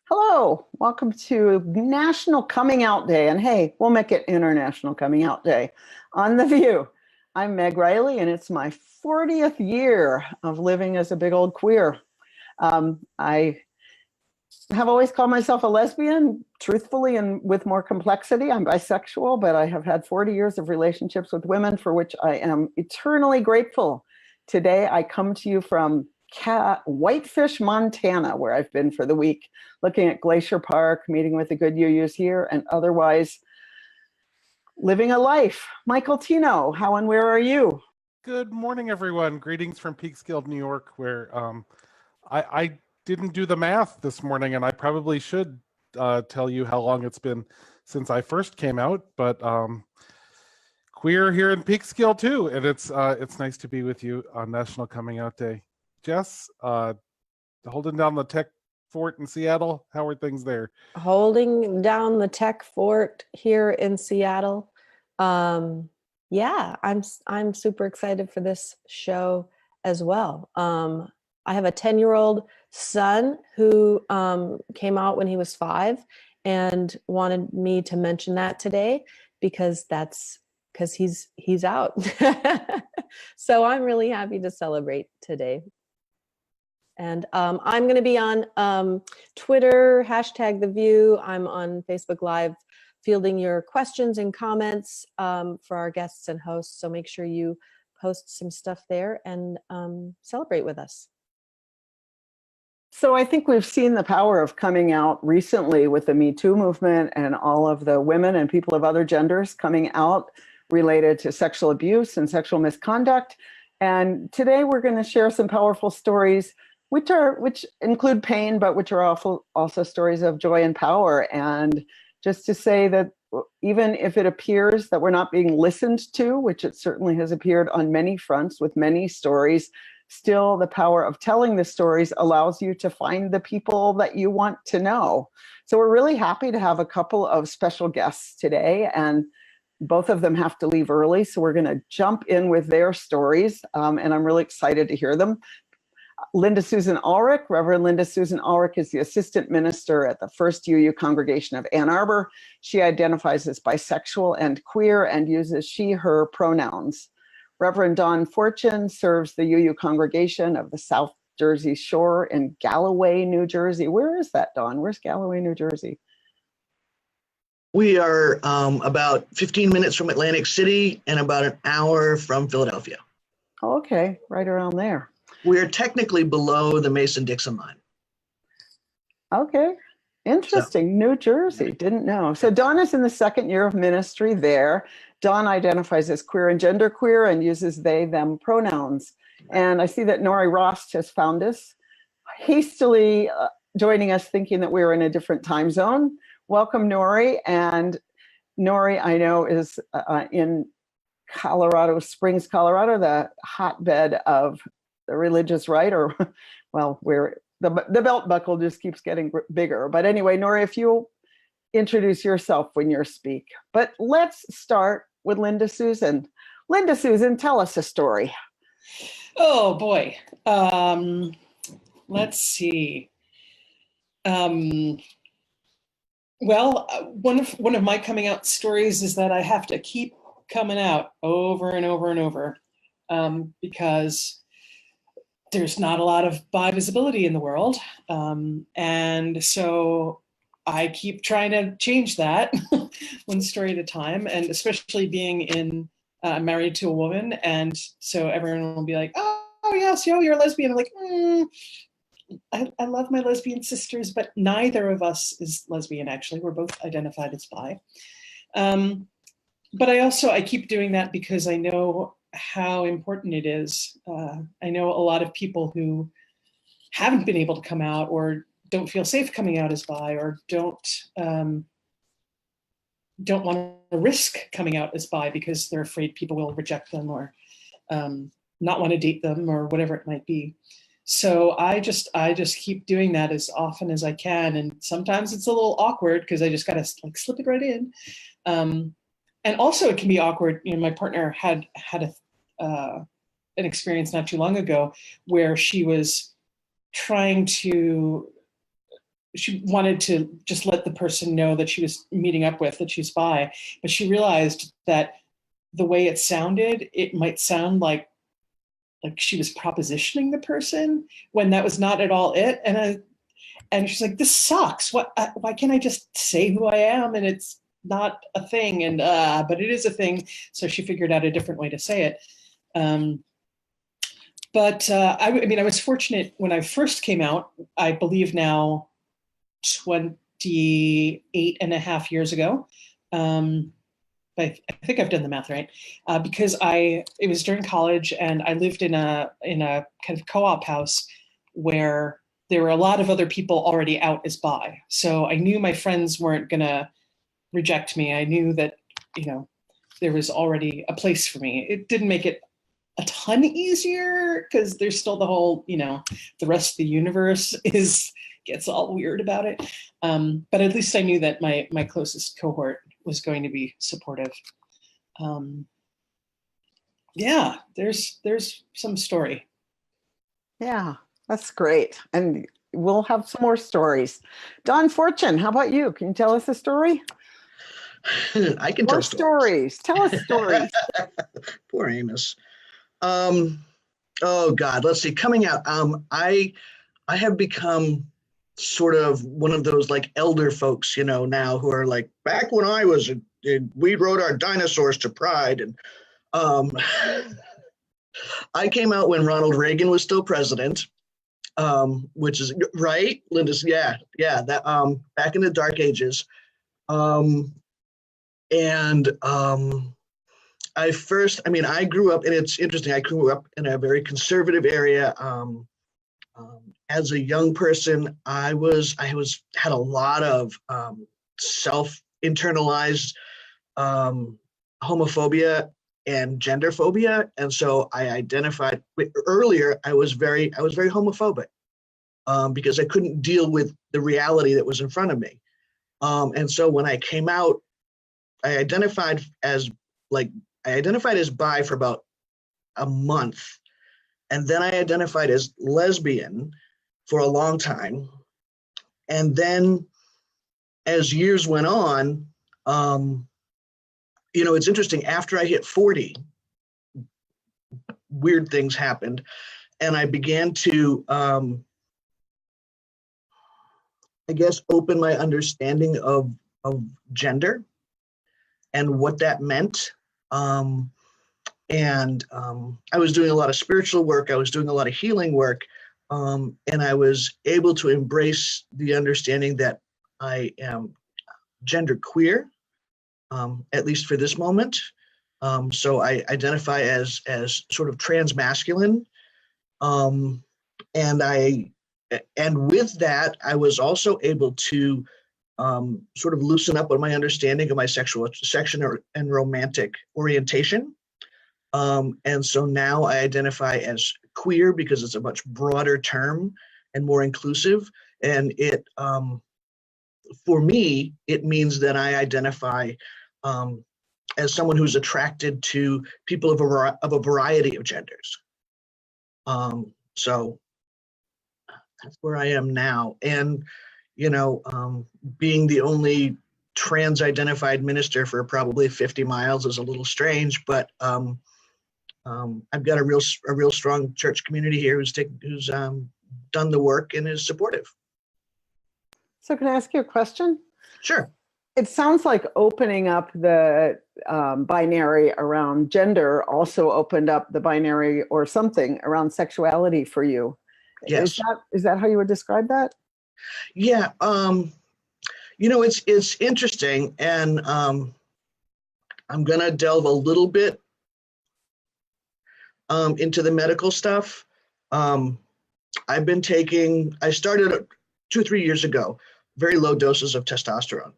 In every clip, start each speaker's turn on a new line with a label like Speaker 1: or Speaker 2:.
Speaker 1: Hello, welcome to National Coming Out Day. And hey, we'll make it International Coming Out Day on The VUU. I'm Meg Riley, and it's my 40th year of living as a big old queer. I have always called myself a lesbian, truthfully and with more complexity. I'm bisexual, but I have had 40 years of relationships with women for which I am eternally grateful. Today, I come to you from Whitefish, Montana, where I've been for the week, looking at Glacier Park, meeting with the good UUs here, and otherwise living a life. Michael Tino, how and where are you?
Speaker 2: Good morning, everyone. Greetings from Peekskill, New York, where I didn't do the math this morning, and I probably should tell you how long it's been since I first came out, but queer here in Peekskill too, and it's nice to be with you on National Coming Out Day. Jess, holding down the tech fort in Seattle. How are things there?
Speaker 3: Holding down the tech fort here in Seattle. Yeah, I'm super excited for this show as well. I have a 10-year-old son who came out when he was 5 and wanted me to mention that today because he's out. So I'm really happy to celebrate today. And I'm going to be on Twitter, #TheVUU. I'm on Facebook Live fielding your questions and comments for our guests and hosts. So make sure you post some stuff there and celebrate with us.
Speaker 1: So I think we've seen the power of coming out recently with the Me Too movement and all of the women and people of other genders coming out related to sexual abuse and sexual misconduct. And today we're going to share some powerful stories which include pain, but which are also stories of joy and power. And just to say that even if it appears that we're not being listened to, which it certainly has appeared on many fronts with many stories, still the power of telling the stories allows you to find the people that you want to know. So we're really happy to have a couple of special guests today, and both of them have to leave early. So we're going to jump in with their stories, and I'm really excited to hear them. Lindasusan Ulrich, Reverend Lindasusan Ulrich, is the assistant minister at the First UU Congregation of Ann Arbor. She identifies as bisexual and queer and uses she, her pronouns. Reverend Don Fortune serves the UU congregation of the South Jersey Shore in Galloway, New Jersey. Where is that, Don? Where's Galloway, New Jersey?
Speaker 4: We are about 15 minutes from Atlantic City and about an hour from Philadelphia.
Speaker 1: Okay, right around there.
Speaker 4: We're technically below the Mason-Dixon line.
Speaker 1: Okay, interesting. New Jersey, didn't know. So Dawn is in the second year of ministry there. Dawn identifies as queer and genderqueer and uses they, them pronouns. And I see that Nori Rost has found us, hastily joining us thinking that we were in a different time zone. Welcome, Nori. And Nori, I know, is in Colorado Springs, Colorado, the hotbed of the religious right, or well, where the belt buckle just keeps getting bigger. But anyway, Nori, if you'll introduce yourself when you speak. But let's start with Lindasusan. Lindasusan, tell us a story.
Speaker 5: Oh boy. Let's see. Well, one of my coming out stories is that I have to keep coming out over and over and over because there's not a lot of bi visibility in the world. And so I keep trying to change that one story at a time, and especially being married to a woman. And so everyone will be like, oh yes, you're a lesbian. I'm like, I love my lesbian sisters, but neither of us is lesbian, actually. We're both identified as bi. But I keep doing that because I know how important it is. I know a lot of people who haven't been able to come out or don't feel safe coming out as bi, or don't want to risk coming out as bi because they're afraid people will reject them or not want to date them or whatever it might be. So I just keep doing that as often as I can, and sometimes it's a little awkward because I just gotta slip it right in. And also it can be awkward. My partner had an experience not too long ago where she was trying to she wanted to just let the person know that she was meeting up with that she's bi, but she realized that the way it sounded, it might sound like she was propositioning the person when that was not at all it. And she's like, this sucks. Why can't I just say who I am? And it's not a thing. And, but it is a thing. So she figured out a different way to say it. But I mean, I was fortunate when I first came out, I believe now 28 and a half years ago. I think I've done the math right, because it was during college, and I lived in a kind of co-op house where there were a lot of other people already out as bi. So I knew my friends weren't gonna reject me. I knew that, there was already a place for me. It didn't make it a ton easier because there's still the whole, the rest of the universe gets all weird about it. But at least I knew that my closest cohort was going to be supportive. Yeah, there's some story.
Speaker 1: Yeah, that's great. And we'll have some more stories. Don Fortune, how about you? Can you tell us a story?
Speaker 4: I can
Speaker 1: More
Speaker 4: tell stories.
Speaker 1: Tell us stories.
Speaker 4: Poor Amos. Oh God, let's see. Coming out, I have become sort of one of those like elder folks, now who are like, back when I was, we rode our dinosaurs to Pride, and I came out when Ronald Reagan was still president, which is right, Linda. Yeah, that back in the dark ages, I grew up, and it's interesting. I grew up in a very conservative area. As a young person, I had a lot of self-internalized homophobia and gender phobia, and so I identified earlier. I was very homophobic because I couldn't deal with the reality that was in front of me, and so when I came out, I identified as bi for about a month, and then I identified as lesbian for a long time. And then as years went on, it's interesting, after I hit 40, weird things happened. And I began to, open my understanding of gender and what that meant. I was doing a lot of spiritual work. I was doing a lot of healing work. And I was able to embrace the understanding that I am gender queer, at least for this moment. So I identify as sort of transmasculine. And with that, I was also able to sort of loosen up on my understanding of my sexual and romantic orientation. And so now I identify as queer because it's a much broader term and more inclusive. And it, for me, it means that I identify as someone who's attracted to people of a variety of genders. So that's where I am now. And, being the only trans-identified minister for probably 50 miles is a little strange, but I've got a real strong church community here who's done the work and is supportive.
Speaker 1: So can I ask you a question?
Speaker 4: Sure.
Speaker 1: It sounds like opening up the binary around gender also opened up the binary or something around sexuality for you.
Speaker 4: Yes.
Speaker 1: Is that how you would describe that?
Speaker 4: Yeah. It's interesting, and I'm gonna delve a little bit into the medical stuff. I started 2 or 3 years ago, very low doses of testosterone.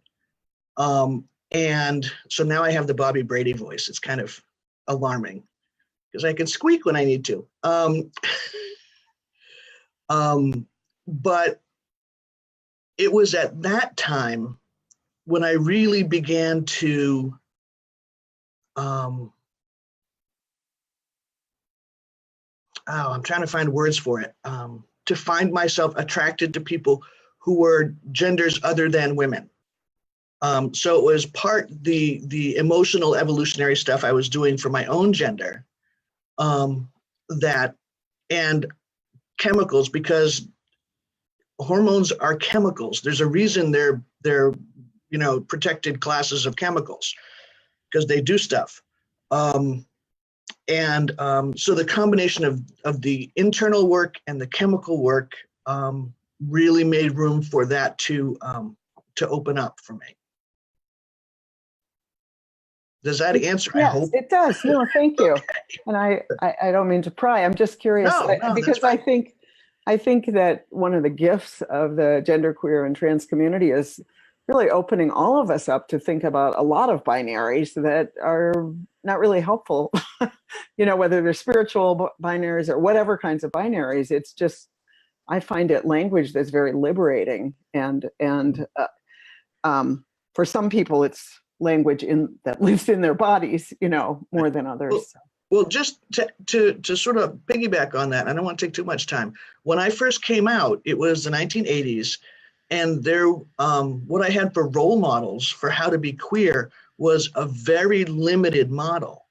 Speaker 4: And so now I have the Bobby Brady voice. It's kind of alarming because I can squeak when I need to. But it was at that time when I really began to I'm trying to find words for it. To find myself attracted to people who were genders other than women. So it was part the emotional evolutionary stuff I was doing for my own gender, that, and chemicals, because hormones are chemicals. There's a reason they're protected classes of chemicals, because they do stuff. So the combination of the internal work and the chemical work really made room for that to open up for me. Does that answer?
Speaker 1: Yes,
Speaker 4: I hope
Speaker 1: it does. No, thank you.
Speaker 4: Okay.
Speaker 1: And I don't mean to pry. I'm just curious because
Speaker 4: that's right.
Speaker 1: I think that one of the gifts of the genderqueer and trans community is really opening all of us up to think about a lot of binaries that are not really helpful. Whether they're spiritual binaries or whatever kinds of binaries. It's just, I find it language that's very liberating, and for some people it's language that lives in their bodies, more than others.
Speaker 4: Well, just to sort of piggyback on that, I don't want to take too much time. When I first came out, it was the 1980s, and what I had for role models for how to be queer was a very limited model.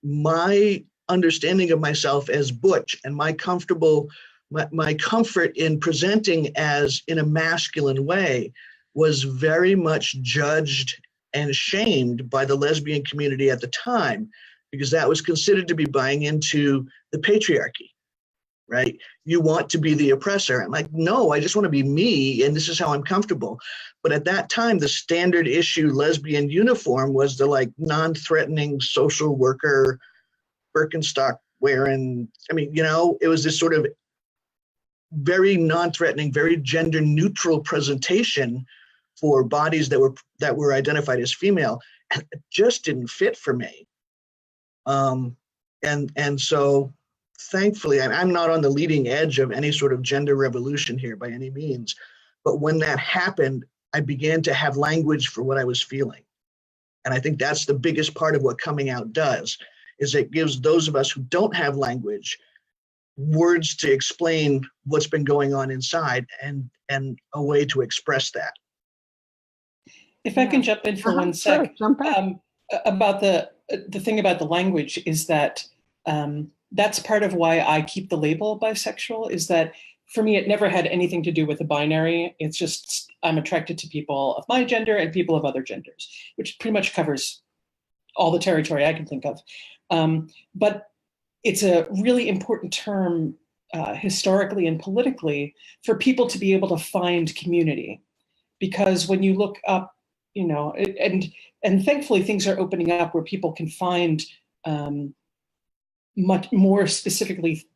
Speaker 4: My understanding of myself as butch and my comfort in presenting as in a masculine way was very much judged and shamed by the lesbian community at the time, because that was considered to be buying into the patriarchy, right? You want to be the oppressor. I'm like, no, I just want to be me, and this is how I'm comfortable. But at that time, the standard issue lesbian uniform was the non-threatening social worker, Birkenstock wearing. It was this sort of very non-threatening, very gender neutral presentation for bodies that were identified as female, and it just didn't fit for me. And so thankfully, I'm not on the leading edge of any sort of gender revolution here by any means, but when that happened, I began to have language for what I was feeling. And I think that's the biggest part of what coming out does, is it gives those of us who don't have language words to explain what's been going on inside, and a way to express that.
Speaker 5: If I can jump in for 1 sec,
Speaker 1: sure, jump in.
Speaker 5: About the thing about the language is that that's part of why I keep the label bisexual, is that for me, it never had anything to do with a binary. It's just, I'm attracted to people of my gender and people of other genders, which pretty much covers all the territory I can think of. But it's a really important term historically and politically for people to be able to find community. Because when you look up, and thankfully things are opening up where people can find much more specifically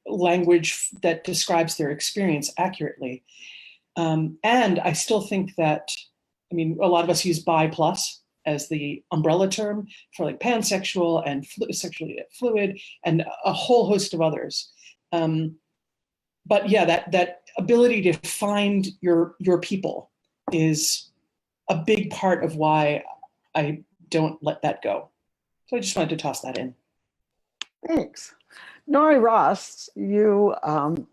Speaker 5: language that describes their experience accurately. And I still think that, a lot of us use bi plus as the umbrella term for pansexual and sexually fluid and a whole host of others. But yeah, that ability to find your people is a big part of why I don't let that go. So I just wanted to toss that in.
Speaker 1: Thanks. Nori Rost, you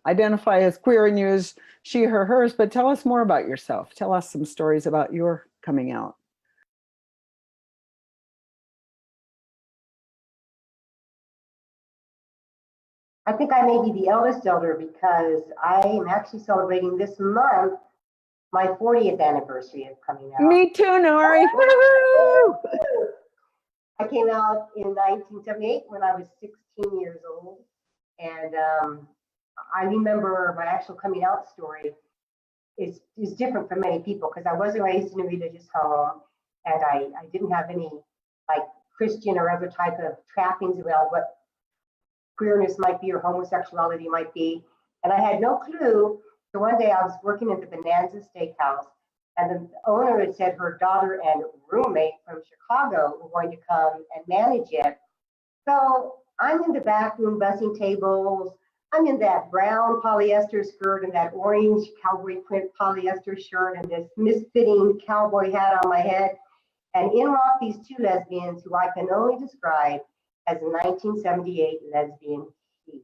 Speaker 1: identify as queer and use she, her, hers, but tell us more about yourself. Tell us some stories about your coming out.
Speaker 6: I think I may be the eldest elder because I am actually celebrating this month my 40th anniversary of coming out.
Speaker 1: Me too, Nori. Woo!
Speaker 6: I came out in 1978 when I was 16 years old. And I remember my actual coming out story is different from many people because I wasn't raised in a religious home, and I didn't have any Christian or other type of trappings around what queerness might be or homosexuality might be. And I had no clue. So one day I was working at the Bonanza Steakhouse, and the owner had said her daughter and roommate from Chicago were going to come and manage it. So I'm in the back room bussing tables. I'm in that brown polyester skirt and that orange cowboy print polyester shirt and this misfitting cowboy hat on my head. And in walk these two lesbians who I can only describe as a 1978 lesbian heat.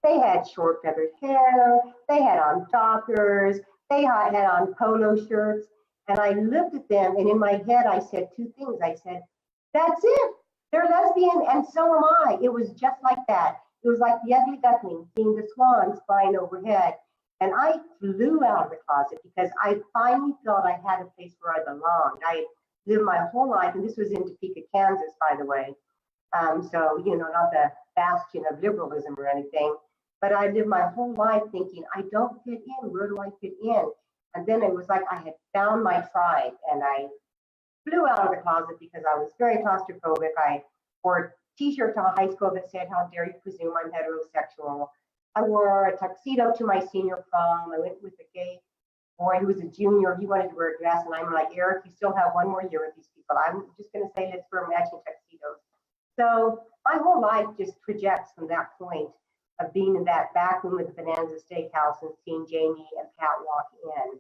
Speaker 6: They had short feathered hair, they had on dockers, they had on polo shirts. And I looked at them, and in my head, I said two things. I said, that's it. They're lesbian, and so am I. It was just like that. It was like the ugly duckling seeing the swans flying overhead. And I flew out of the closet because I finally felt I had a place where I belonged. I lived my whole life, and this was in Topeka, Kansas, by the way. So, you know, not the bastion of liberalism or anything, but I lived my whole life thinking, I don't fit in. Where do I fit in? And then it was like I had found my tribe, and I flew out of the closet because I was very claustrophobic. I wore a t-shirt to high school that said, how dare you presume I'm heterosexual. I wore a tuxedo to my senior prom. I went with a gay boy who was a junior. He wanted to wear a dress, and I'm like, Eric, you still have one more year with these people. I'm just going to say, let's wear matching tuxedos. So my whole life just projects from that point of being in that back room at the Bonanza Steakhouse and seeing Jamie and Pat walk in.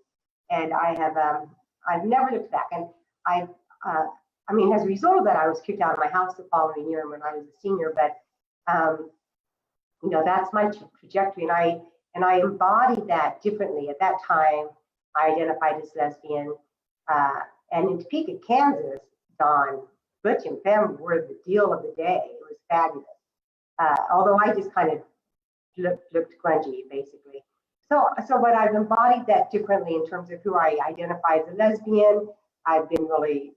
Speaker 6: And I've never looked back. And I mean, as a result of that, I was kicked out of my house the following year when I was a senior. But you know, that's my trajectory, and I embodied that differently. At that time, I identified as lesbian. And in Topeka, Kansas, Dawn, butch and femme were the deal of the day. It was fabulous. Although I just kind of looked grungy, basically. But I've embodied that differently in terms of who I identify as a lesbian. I've been really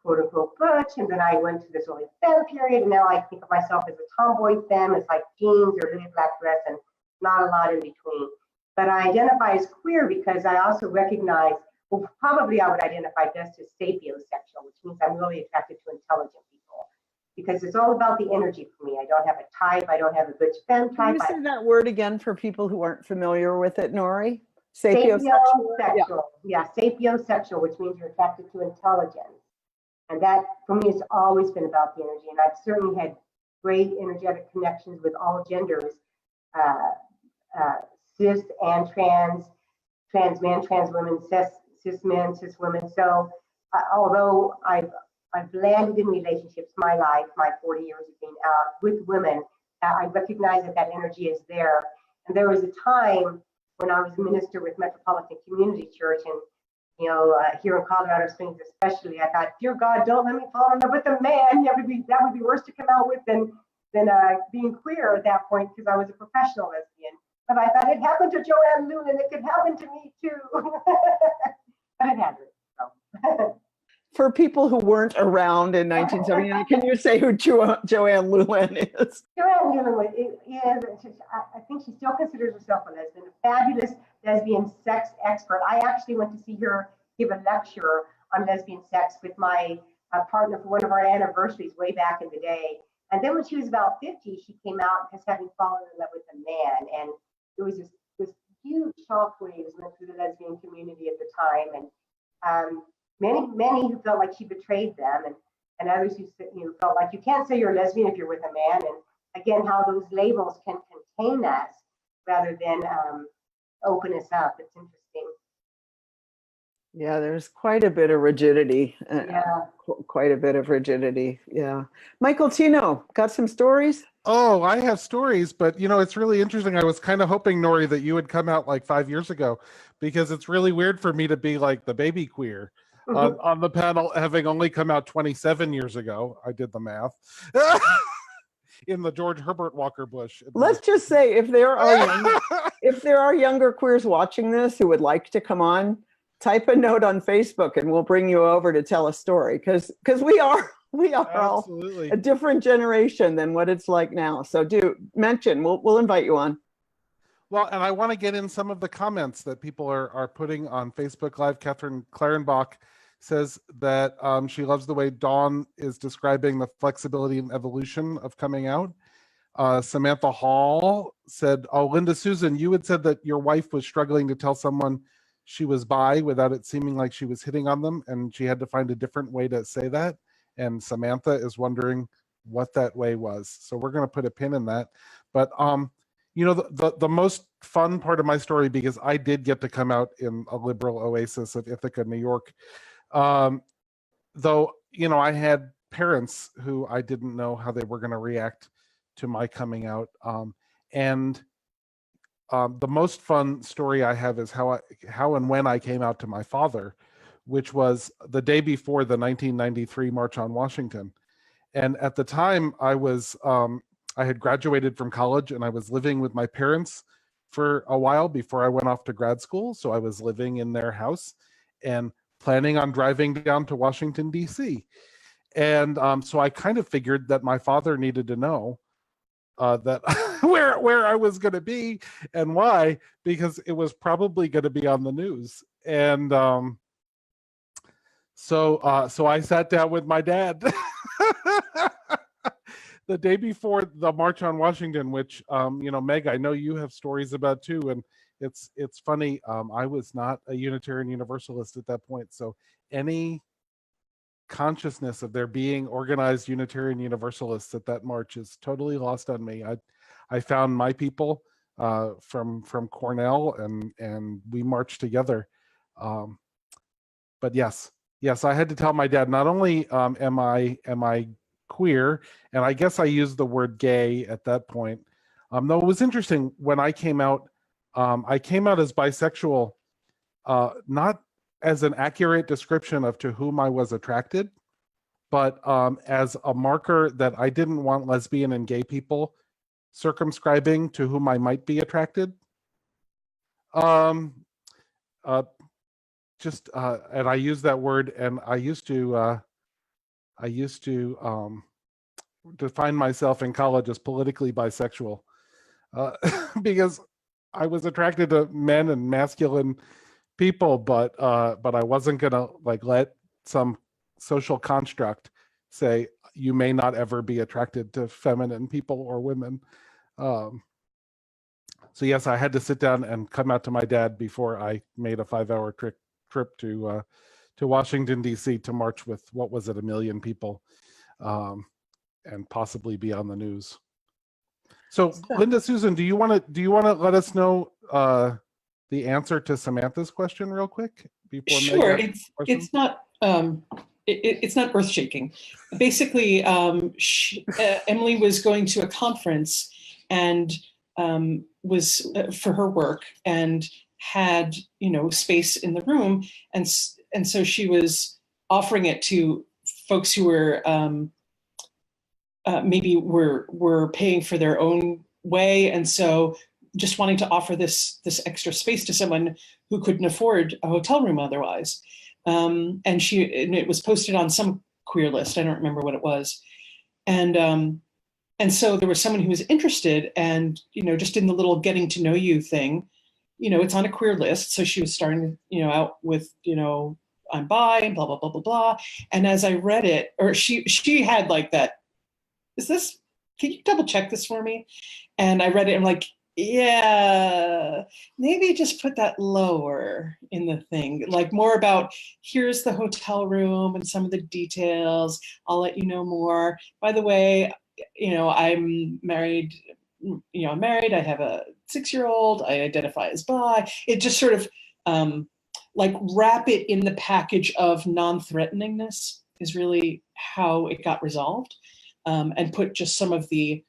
Speaker 6: quote unquote butch, and then I went to this really femme period, and now I think of myself as a tomboy femme. It's like jeans or a black dress and not a lot in between. But I identify as queer because I also recognize, well, probably I would identify best as sapiosexual, which means I'm really attracted to intelligent people, because it's all about the energy for me. I don't have a type. I don't have a butch femme type.
Speaker 1: Can you say that word again for people who aren't familiar with it, Nori?
Speaker 6: Sapiosexual. Yeah, sapiosexual, which means you're attracted to intelligence. And that, for me, has always been about the energy. And I've certainly had great energetic connections with all genders, cis and trans men, trans women, cis men, cis women. So although I've landed in relationships my life, my 40 years of being out with women, I recognize that energy is there. And there was a time when I was a minister with Metropolitan Community Church, and you know, here in Colorado Springs especially, I thought, dear God, don't let me fall in love with a man. That would be worse to come out with than being queer at that point, because I was a professional lesbian. But I thought, it happened to Joanne Lewin, it could happen to me too. But it hasn't. So.
Speaker 1: For people who weren't around in 1979, can you say who Joanne Lewin is?
Speaker 6: Joanne Lewin is, I think she still considers herself a lesbian, a fabulous lesbian sex expert. I actually went to see her give a lecture on lesbian sex with my partner for one of our anniversaries way back in the day. And then when she was about 50, she came out as having fallen in love with a man. And there was this huge shockwaves went through the lesbian community at the time. And many who felt like she betrayed them, and others who felt like you can't say you're a lesbian if you're with a man. And again, how those labels can contain us rather than open us up. It's interesting.
Speaker 1: Yeah, there's quite a bit of rigidity.
Speaker 6: Yeah.
Speaker 1: Quite a bit of rigidity. Yeah. Michael, Tino, got some stories?
Speaker 2: Oh, I have stories, but you know, it's really interesting. I was kind of hoping, Nori, that you would come out like 5 years ago, because it's really weird for me to be like the baby queer on the panel, having only come out 27 years ago. I did the math. In the George Herbert Walker Bush.
Speaker 1: Let's just say, if there are younger queers watching this who would like to come on, type a note on Facebook and we'll bring you over to tell a story, because we are
Speaker 2: Absolutely.
Speaker 1: all a different generation than what it's like now. So do mention, we'll invite you on.
Speaker 2: Well, and I want to get in some of the comments that people are putting on Facebook Live. Catherine Clarenbach says that she loves the way Dawn is describing the flexibility and evolution of coming out. Samantha Hall said, oh, Lindasusan, you had said that your wife was struggling to tell someone she was bi without it seeming like she was hitting on them, and she had to find a different way to say that. And Samantha is wondering what that way was. So we're going to put a pin in that. But you know, the most fun part of my story, because I did get to come out in a liberal oasis of Ithaca, New York, though, you know, I had parents who I didn't know how they were going to react to my coming out. And the most fun story I have is how and when I came out to my father, which was the day before the 1993 March on Washington. And at the time, I had graduated from college and I was living with my parents for a while before I went off to grad school. So I was living in their house and planning on driving down to Washington, D.C. And so I kind of figured that my father needed to know that where I was going to be and why, because it was probably going to be on the news. And so I sat down with my dad the day before the March on Washington, which Meg, I know you have stories about too, and it's funny. I was not a Unitarian Universalist at that point, so any consciousness of there being organized Unitarian Universalists at that march is totally lost on me. I found my people from Cornell, and we marched together. But yes, I had to tell my dad, not only am I queer, and I guess I used the word gay at that point. Though it was interesting when I came out as bisexual, not as an accurate description of to whom I was attracted, but as a marker that I didn't want lesbian and gay people circumscribing to whom I might be attracted. And I use that word, and I used to define myself in college as politically bisexual, because I was attracted to men and masculine people, but I wasn't gonna let some social construct say you may not ever be attracted to feminine people or women. So yes, I had to sit down and come out to my dad before I made a 5-hour trip to Washington, D.C. to march with, what was it, 1 million people, and possibly be on the news. So Lindasusan, do you want to let us know the answer to Samantha's question real quick before?
Speaker 5: Sure. It's not it's not earth shaking. Basically, Emily was going to a conference and was for her work and had space in the room, and so she was offering it to folks who were maybe were paying for their own way, and so just wanting to offer this extra space to someone who couldn't afford a hotel room otherwise. And it was posted on some queer list. I don't remember what it was. And so there was someone who was interested, and, just in the little getting to know you thing, it's on a queer list. So she was starting, out with, I'm bi and blah, blah, blah, blah, blah. And as I read it, or she had that, can you double check this for me? And I read it, and I'm like, yeah, maybe just put that lower in the thing, more about, here's the hotel room and some of the details. I'll let you know more. By the way, I'm married. I'm married. I have a 6-year-old. I identify as bi. It just sort of wrap it in the package of non-threateningness is really how it got resolved, and put just some of the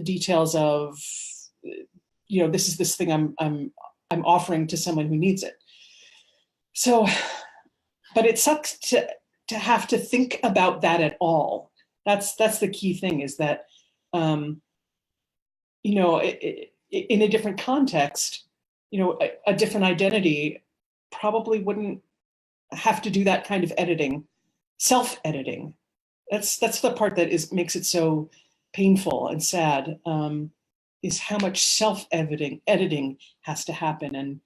Speaker 5: details of, this is this thing I'm offering to someone who needs it. So, but it sucks to have to think about that at all. That's the key thing, is that, in a different context, a different identity probably wouldn't have to do that kind of editing, self-editing. That's the part that makes it so painful and sad, is how much self-editing has to happen. And,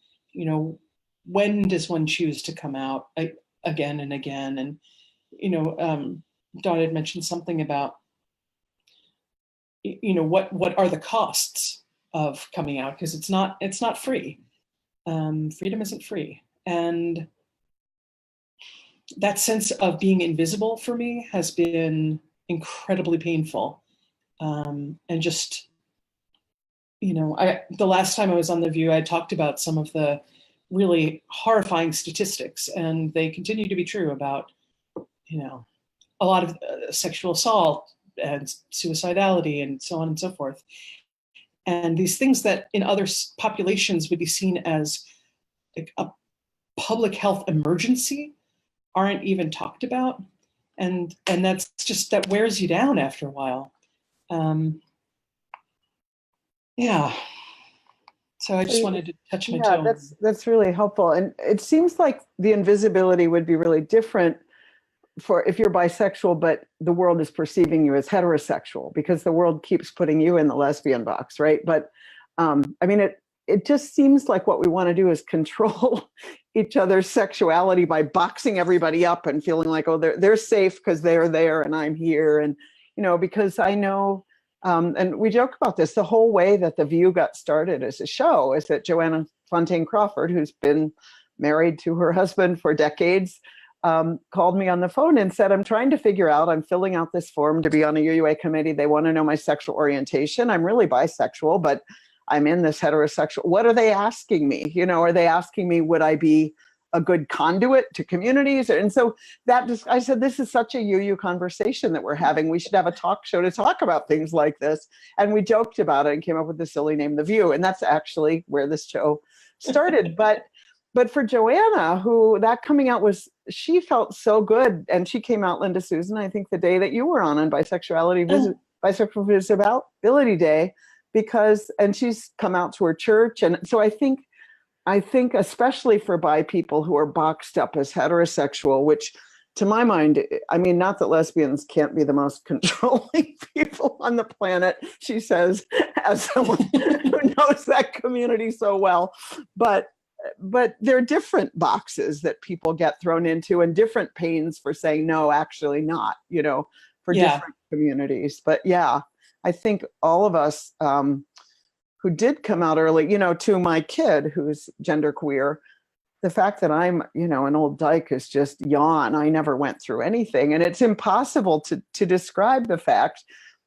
Speaker 5: when does one choose to come out again and again? And, Dawn had mentioned something about, what are the costs of coming out? Because it's not free. Freedom isn't free. And that sense of being invisible for me has been incredibly painful. And just, the last time I was on The VUU, I talked about some of the really horrifying statistics, and they continue to be true about, a lot of sexual assault and suicidality and so on and so forth. And these things that in other populations would be seen as like a public health emergency aren't even talked about. And that's just, that wears you down after a while. Yeah. So I just wanted to touch my toe.
Speaker 1: That's really helpful. And it seems like the invisibility would be really different for if you're bisexual, but the world is perceiving you as heterosexual, because the world keeps putting you in the lesbian box, right? But I mean, it just seems like what we want to do is control each other's sexuality by boxing everybody up and feeling like, oh, they're safe because they're there and I'm here. And, you know, because I know, and we joke about this, the whole way that the VUU got started as a show is that Joanna Fontaine Crawford, who's been married to her husband for decades, called me on the phone and said, I'm trying to figure out, I'm filling out this form to be on a UUA committee. They want to know my sexual orientation. I'm really bisexual, but I'm in this heterosexual. What are they asking me? You know, are they asking me, would I be a good conduit to communities? And so that just, I said, this is such a UU conversation that we're having. We should have a talk show to talk about things like this. And we joked about it and came up with the silly name, The VUU. And that's actually where this show started. But for Joanna, who that coming out was, she felt so good. And she came out, Lindasusan, I think the day that you were on Bisexual Visibility Day, because, and she's come out to her church. And so I think especially for bi people who are boxed up as heterosexual, which to my mind, I mean, not that lesbians can't be the most controlling people on the planet, she says, as someone who knows that community so well, but there are different boxes that people get thrown into and different pains for saying, no, actually not, you know, for different communities. But yeah, I think all of us who did come out early, you know, to my kid who's genderqueer, the fact that I'm, you know, an old dyke is just yawn. I never went through anything. And it's impossible to describe the fact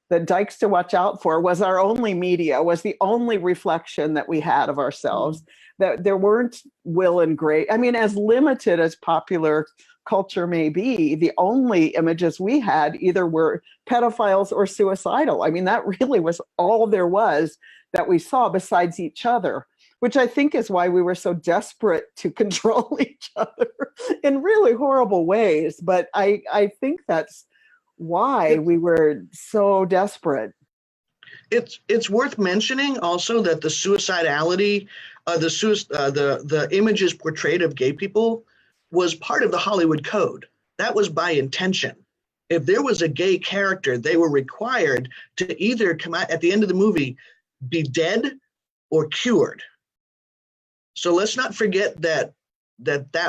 Speaker 1: that Dykes to Watch Out For was our only media, was the only reflection that we had of ourselves, that there weren't Will and Grace. I mean, as limited as popular culture may be, the only images we had either were pedophiles or suicidal. I mean, that really was all there was that we saw besides each other, which I think is why we were so desperate to control each other in really horrible ways. But I think that's why we were so desperate.
Speaker 4: It's worth mentioning also that the suicidality, the images portrayed of gay people was part of the Hollywood Code. That was by intention. If there was a gay character, they were required to either come out at the end of the movie, be dead or cured. So let's not forget that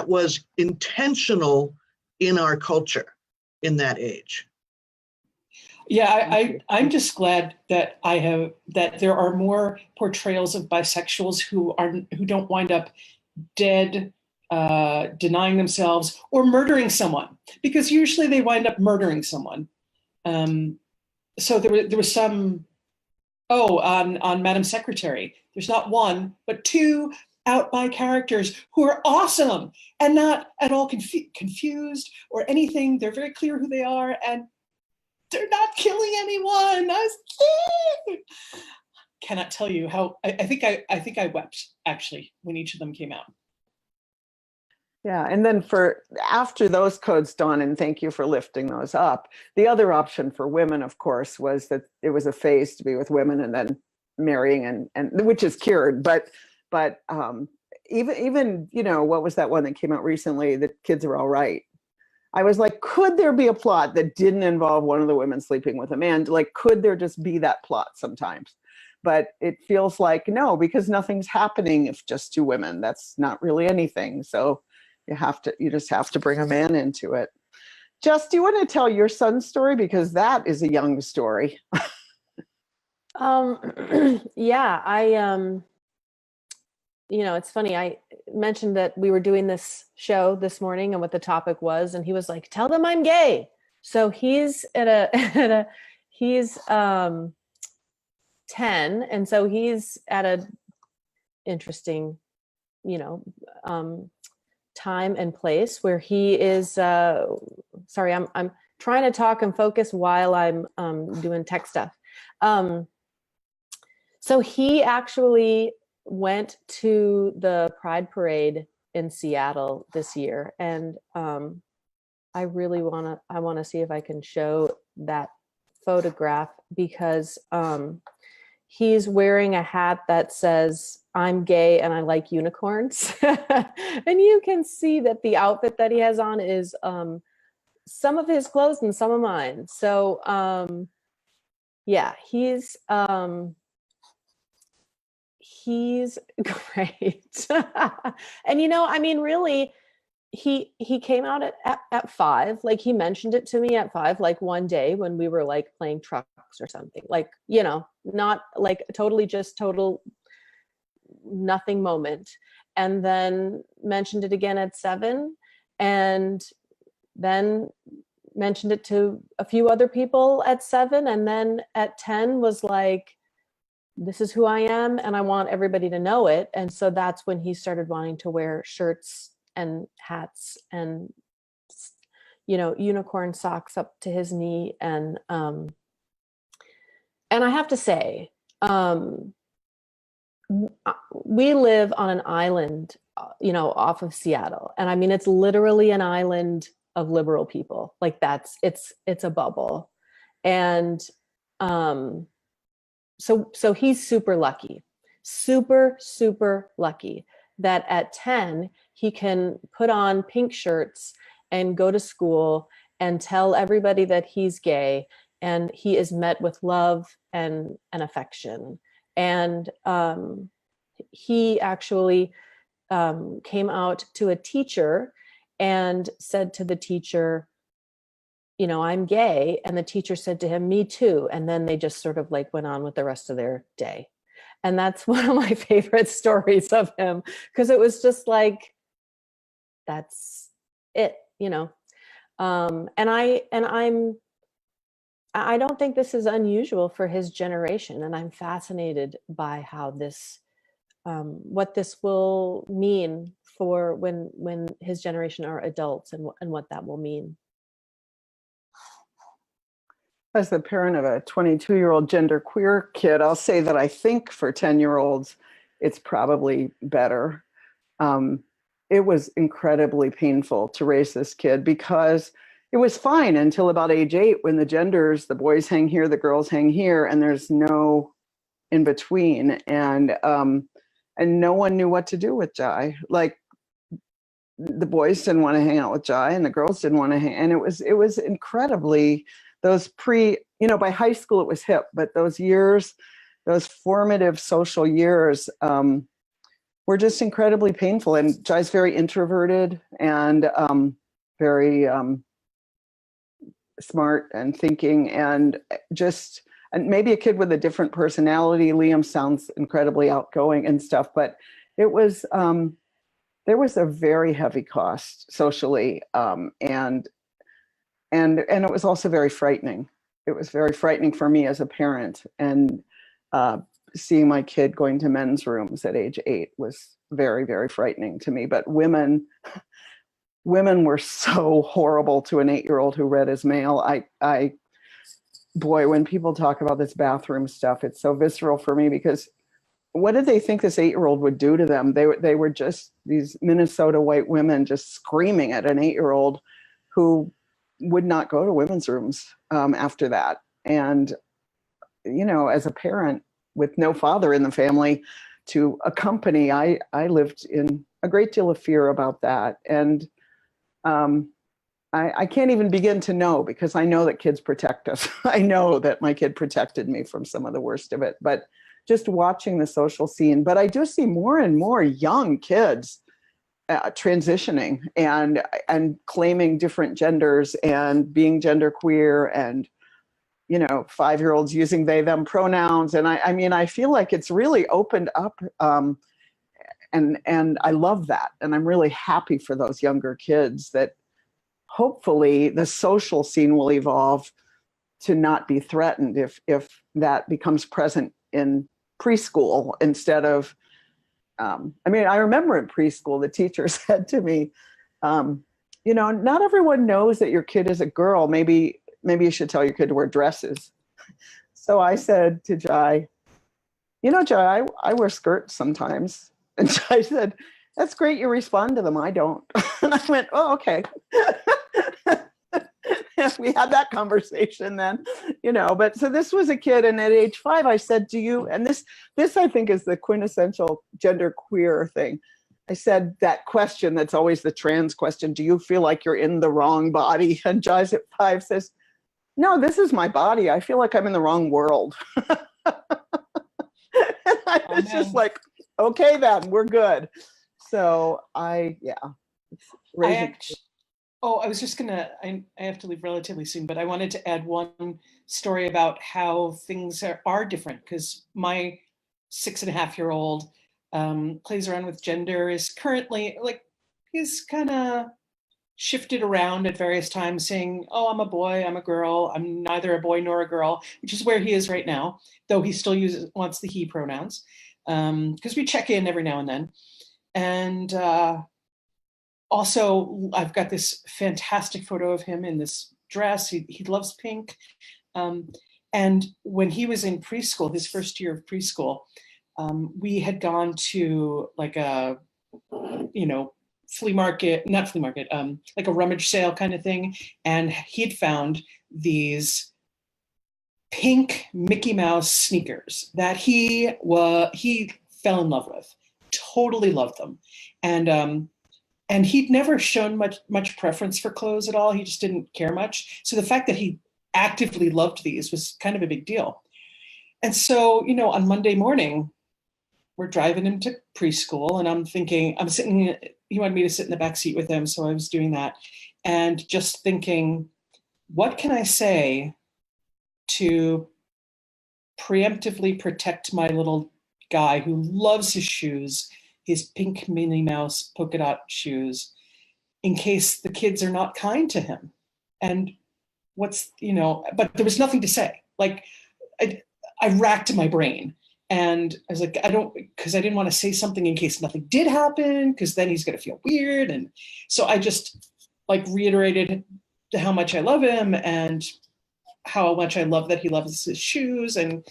Speaker 4: was intentional in our culture in that age.
Speaker 5: Yeah, I'm just glad that that there are more portrayals of bisexuals who don't wind up dead, denying themselves, or murdering someone, because usually they wind up murdering someone. So there was some, on Madam Secretary, there's not one, but two out bi characters who are awesome and not at all confused or anything. They're very clear who they are, and they're not killing anyone. Cannot tell you how, I think I wept actually when each of them came out.
Speaker 1: Yeah, and then after those codes, Dawn, and thank you for lifting those up. The other option for women, of course, was that it was a phase to be with women and then marrying, and which is cured. But even you know, what was that one that came out recently? The Kids Are All Right. I was like, could there be a plot that didn't involve one of the women sleeping with a man? Like, could there just be that plot sometimes? But it feels like no, because nothing's happening if just two women. That's not really anything. So you just have to bring a man into it. Jess, do you want to tell your son's story? Because that is a young story.
Speaker 3: Yeah, you know, it's funny. I mentioned that we were doing this show this morning and what the topic was, and he was like, "Tell them I'm gay." So he's he's 10, and so he's at a interesting, you know, time and place where he is. Sorry, I'm trying to talk and focus while I'm doing tech stuff. So he actually went to the Pride Parade in Seattle this year, and I really want to see if I can show that photograph, because he's wearing a hat that says, "I'm gay and I like unicorns." And you can see that the outfit that he has on is some of his clothes and some of mine. So yeah, he's great. And I mean, really, he came out at 5. Like, he mentioned it to me at 5, like one day when we were like playing trucks or something, like, not like total nothing moment. And then mentioned it again at 7, and then mentioned it to a few other people at 7, and then at 10 was like, this is who I am and I want everybody to know it. And so that's when he started wanting to wear shirts and hats and unicorn socks up to his knee. And I have to say, we live on an island, off of Seattle. And I mean, it's literally an island of liberal people. Like, it's a bubble. And so he's super lucky, super lucky that at 10, he can put on pink shirts and go to school and tell everybody that he's gay, and he is met with love and affection. And he actually came out to a teacher and said to the teacher, "I'm gay." And the teacher said to him, "Me too." And then they just sort of like went on with the rest of their day. And that's one of my favorite stories of him, because it was just like, that's it, and I don't think this is unusual for his generation. And I'm fascinated by how this, what this will mean for when his generation are adults, and what that will mean.
Speaker 1: As the parent of a 22-year-old genderqueer kid, I'll say that I think for 10-year-olds, it's probably better. It was incredibly painful to raise this kid, because it was fine until about age 8, when the boys hang here, the girls hang here, and there's no in between. And no one knew what to do with Jai. Like, the boys didn't want to hang out with Jai, and the girls didn't want to hang. And it was incredibly, those by high school it was hip, but those years, those formative social years, were just incredibly painful. And Jai's very introverted and very smart and thinking, and maybe a kid with a different personality. Liam sounds incredibly outgoing and stuff, but it was, there was a very heavy cost socially, and it was also very frightening. It was very frightening for me as a parent, and seeing my kid going to men's rooms at age 8 was very, very frightening to me. But women were so horrible to an 8-year-old who read as male. Boy, when people talk about this bathroom stuff, it's so visceral for me, because what did they think this 8-year-old would do to them? They were just these Minnesota white women just screaming at an 8-year-old who would not go to women's rooms after that. And, as a parent with no father in the family to accompany, I lived in a great deal of fear about that. And I can't even begin to know, because I know that kids protect us. I know that my kid protected me from some of the worst of it, but just watching the social scene. But I do see more and more young kids transitioning and claiming different genders and being genderqueer, and 5-year-olds using they them pronouns. And I mean, I feel like it's really opened up, and I love that. And I'm really happy for those younger kids, that hopefully the social scene will evolve to not be threatened if that becomes present in preschool instead of, I mean, I remember in preschool, the teacher said to me, not everyone knows that your kid is a girl. Maybe you should tell your kid to wear dresses. So I said to Jai, Joy, I wear skirts sometimes. And Joy said, that's great. You respond to them. I don't. And I went, oh, okay. We had that conversation then, but so this was a kid. And at age 5, I said, do you, and this I think is the quintessential gender queer thing. I said that question that's always the trans question, do you feel like you're in the wrong body? And Joyce at 5 says, no, this is my body. I feel like I'm in the wrong world. And I was just like, okay, then we're good. So I
Speaker 5: was just gonna, I have to leave relatively soon, but I wanted to add one story about how things are different, because my 6.5-year-old plays around with gender, is currently he's kind of shifted around at various times saying, oh, I'm a boy, I'm a girl, I'm neither a boy nor a girl, which is where he is right now, though he still wants the he pronouns, because we check in every now and then. And also, I've got this fantastic photo of him in this dress. He loves pink. And when he was in preschool, his first year of preschool, we had gone to like a, flea market, not flea market, like a rummage sale kind of thing. And he'd found these pink Mickey Mouse sneakers that he fell in love with, totally loved them. And he'd never shown much preference for clothes at all. He just didn't care much. So the fact that he actively loved these was kind of a big deal. And so, on Monday morning, we're driving him to preschool, and he wanted me to sit in the back seat with him. So I was doing that and just thinking, what can I say to preemptively protect my little guy who loves his shoes, his pink Minnie Mouse polka dot shoes, in case the kids are not kind to him? And but there was nothing to say. Like, I racked my brain, and I was like, because I didn't want to say something in case nothing did happen, because then he's going to feel weird. And so I just reiterated how much I love him and how much I love that he loves his shoes, and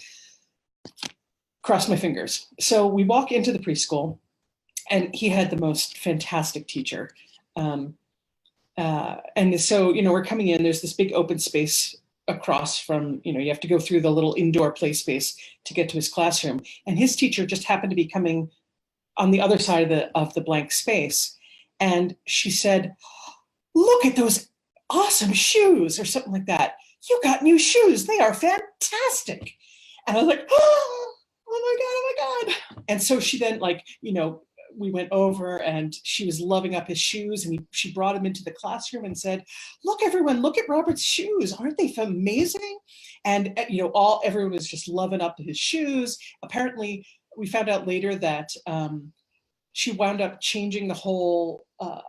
Speaker 5: crossed my fingers. So we walk into the preschool, and he had the most fantastic teacher. And so, we're coming in, there's this big open space across from, you have to go through the little indoor play space to get to his classroom. And his teacher just happened to be coming on the other side of the blank space. And she said, look at those awesome shoes, or something like that. You got new shoes. They are fantastic. And I was like, oh my God. And so she then we went over, and she was loving up his shoes, and she brought him into the classroom and said, look, everyone, look at Robert's shoes. Aren't they amazing? And, everyone was just loving up his shoes. Apparently, we found out later that she wound up changing the whole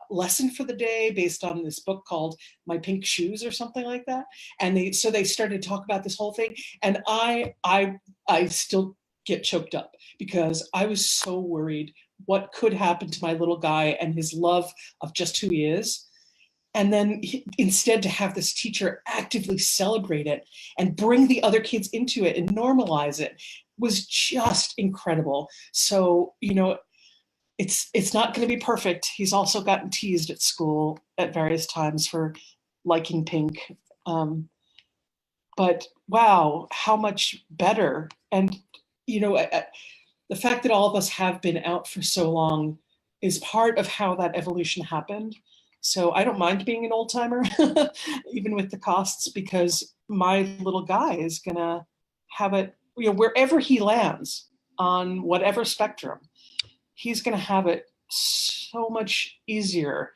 Speaker 5: lesson for the day based on this book called My Pink Shoes or something like that. And they started to talk about this whole thing. And I still get choked up, because I was so worried what could happen to my little guy and his love of just who he is. And then instead to have this teacher actively celebrate it and bring the other kids into it and normalize it was just incredible. So, it's not going to be perfect. He's also gotten teased at school at various times for liking pink. But wow, how much better. And, the fact that all of us have been out for so long is part of how that evolution happened. So I don't mind being an old timer, even with the costs, because my little guy is gonna have it, wherever he lands on whatever spectrum, he's gonna have it so much easier.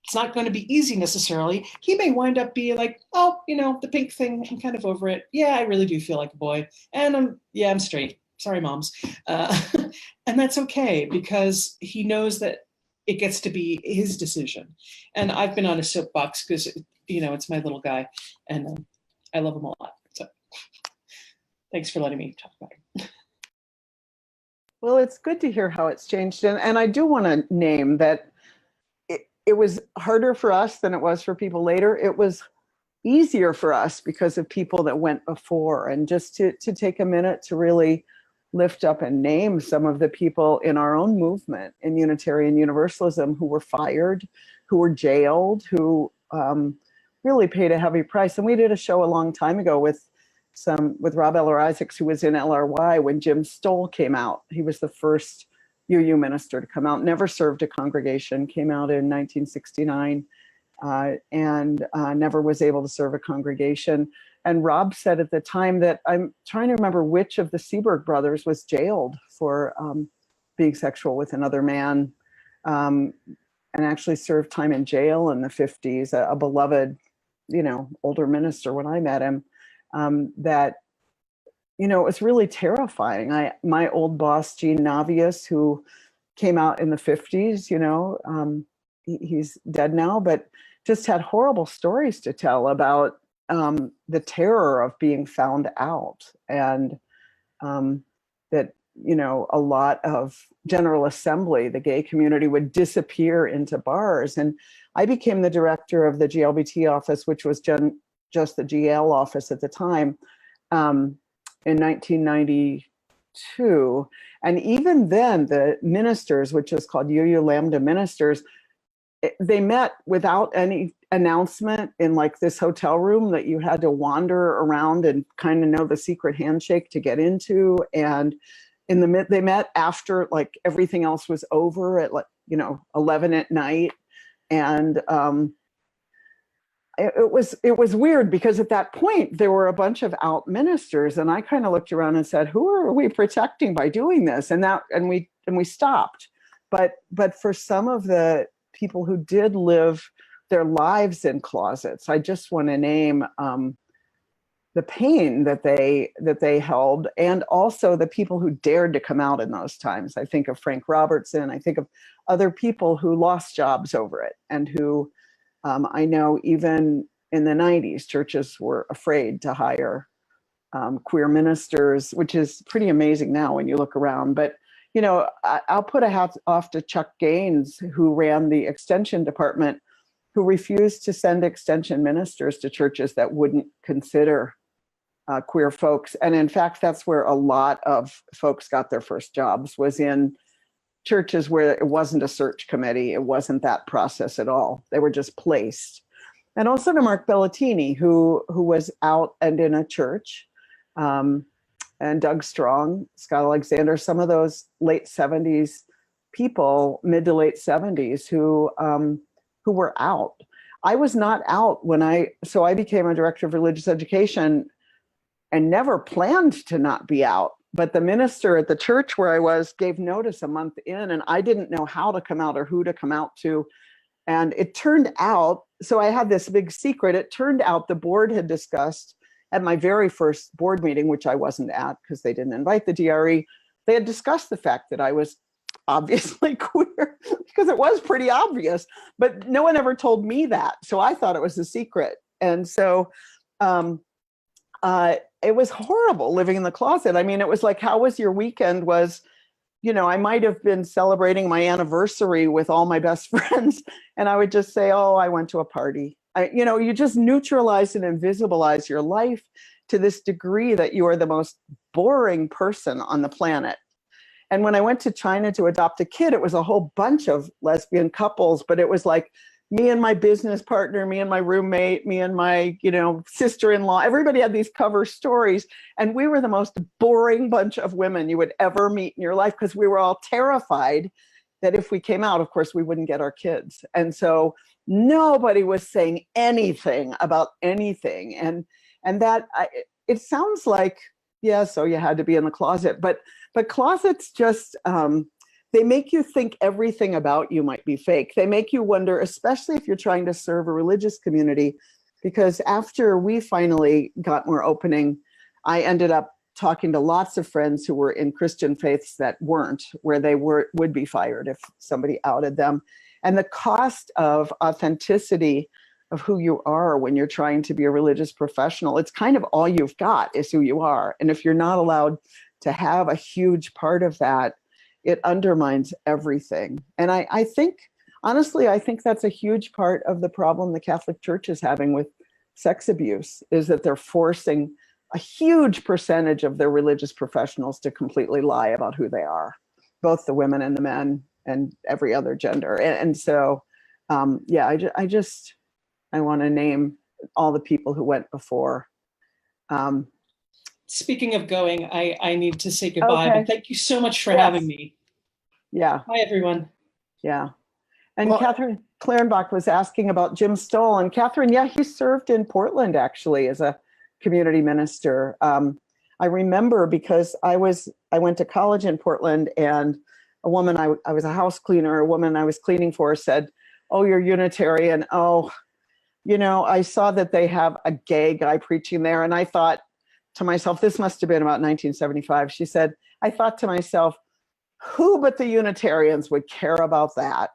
Speaker 5: It's not going to be easy necessarily. He may wind up being like, oh, the pink thing, I'm kind of over it. Yeah, I really do feel like a boy. And I'm straight. Sorry, moms. And that's okay, because he knows that it gets to be his decision. And I've been on a soapbox because, it's my little guy, and I love him a lot. So thanks for letting me talk about it.
Speaker 1: Well, it's good to hear how it's changed. And I do want to name that it was harder for us than it was for people later. It was easier for us because of people that went before. And just to take a minute to really lift up and name some of the people in our own movement in Unitarian Universalism who were fired, who were jailed, who really paid a heavy price. And we did a show a long time ago with Rob Eller Isaacs, who was in LRY when Jim Stoll came out. He was the first VUU minister to come out, never served a congregation, came out in 1969, and never was able to serve a congregation. And Rob said at the time that, I'm trying to remember which of the Seberg brothers was jailed for being sexual with another man, and actually served time in jail in the 50s, a beloved, older minister when I met him, that, it was really terrifying. My old boss, Gene Navius, who came out in the 50s, he's dead now, but just had horrible stories to tell about the terror of being found out, and that, a lot of General Assembly, the gay community, would disappear into bars. And I became the director of the GLBT office, which was just the GL office at the time, in 1992. And even then, the ministers, which is called UU Lambda ministers, they met without any announcement in like this hotel room that you had to wander around and kind of know the secret handshake to get into. And they met after like everything else was over at 11 at night. And it was weird because at that point there were a bunch of out ministers, and I kind of looked around and said, who are we protecting by doing this? And we stopped. But for some of the people who did live their lives in closets, I just want to name the pain that they held, and also the people who dared to come out in those times. I think of Frank Robertson. I think of other people who lost jobs over it, and who I know even in the 90s, churches were afraid to hire queer ministers, which is pretty amazing now when you look around. But I'll put a hat off to Chuck Gaines, who ran the extension department, who refused to send extension ministers to churches that wouldn't consider queer folks. And in fact, that's where a lot of folks got their first jobs, was in churches where it wasn't a search committee. It wasn't that process at all. They were just placed. And also to Mark Bellatini, who was out and in a church, and Doug Strong, Scott Alexander, some of those late 70s people, mid to late 70s, who were out. I was not out so I became a director of religious education and never planned to not be out. But the minister at the church where I was gave notice a month in, and I didn't know how to come out or who to come out to. And it turned out, so I had this big secret. It turned out the board had discussed at my very first board meeting, which I wasn't at because they didn't invite the DRE, they had discussed the fact that I was obviously queer, because it was pretty obvious, but no one ever told me that. So I thought it was a secret. And so it was horrible living in the closet. I mean, it was like, how was your weekend? Was, I might have been celebrating my anniversary with all my best friends, and I would just say, oh, I went to a party. You just neutralize and invisibilize your life to this degree that you are the most boring person on the planet. And when I went to China to adopt a kid, it was a whole bunch of lesbian couples, but it was like me and my business partner, me and my roommate, me and my, sister-in-law. Everybody had these cover stories, and we were the most boring bunch of women you would ever meet in your life, because we were all terrified that if we came out, of course, we wouldn't get our kids. And so nobody was saying anything about anything. And that it sounds like, yeah, so you had to be in the closet, but closets just, they make you think everything about you might be fake. They make you wonder, especially if you're trying to serve a religious community, because after we finally got more opening, I ended up talking to lots of friends who were in Christian faiths that weren't, where they would be fired if somebody outed them. And the cost of authenticity of who you are when you're trying to be a religious professional, it's kind of all you've got is who you are. And if you're not allowed to have a huge part of that, it undermines everything. And I think, honestly, I think that's a huge part of the problem the Catholic Church is having with sex abuse, is that they're forcing a huge percentage of their religious professionals to completely lie about who they are, both the women and the men and every other gender. And so, yeah, I want to name all the people who went before.
Speaker 5: Speaking of going, I need to say goodbye,
Speaker 1: Okay.
Speaker 5: but thank you so much for
Speaker 1: Yes.
Speaker 5: having me.
Speaker 1: Yeah,
Speaker 5: Bye, everyone.
Speaker 1: yeah. And
Speaker 2: Well-
Speaker 1: Catherine Clarenbach was asking about Jim Stoll. And Catherine, yeah, he served in Portland actually as a community minister. I remember because I went to college in Portland, and a woman, I was a house cleaner, a woman I was cleaning for said, "Oh, you're Unitarian. Oh, you know, I saw that they have a gay guy preaching there." And I thought to myself, this must have been about 1975. She said, "I thought to myself, who but the Unitarians would care about that?"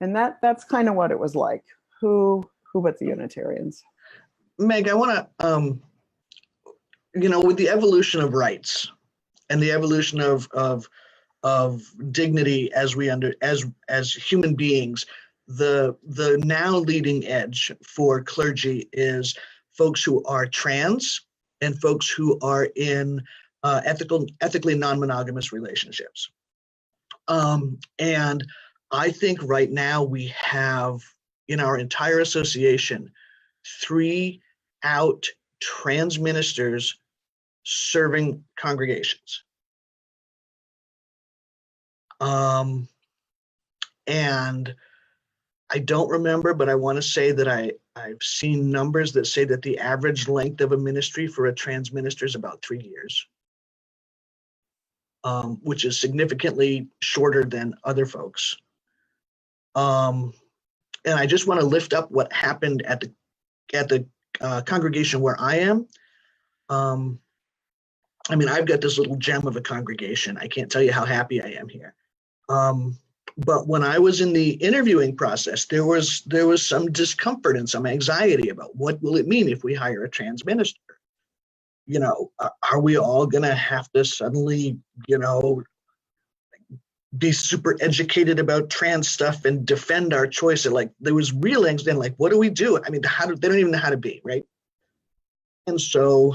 Speaker 1: And that's kind of what it was like. Who but the Unitarians?
Speaker 4: Meg, I want to, with the evolution of rights and the evolution of dignity as human beings, the now leading edge for clergy is folks who are trans and folks who are in ethically non-monogamous relationships. And I think right now we have in our entire association 3 out trans ministers serving congregations. And I don't remember, but I want to say that I've seen numbers that say that the average length of a ministry for a trans minister is about 3 years, which is significantly shorter than other folks. And I just want to lift up what happened at the congregation where I am. I mean, I've got this little gem of a congregation. I can't tell you how happy I am here. But when I was in the interviewing process, there was some discomfort and some anxiety about what will it mean if we hire a trans minister? You know, are we all going to have to suddenly, be super educated about trans stuff and defend our choice? And like, there was real anxiety, like, what do we do? I mean, they don't even know how to be, right? And so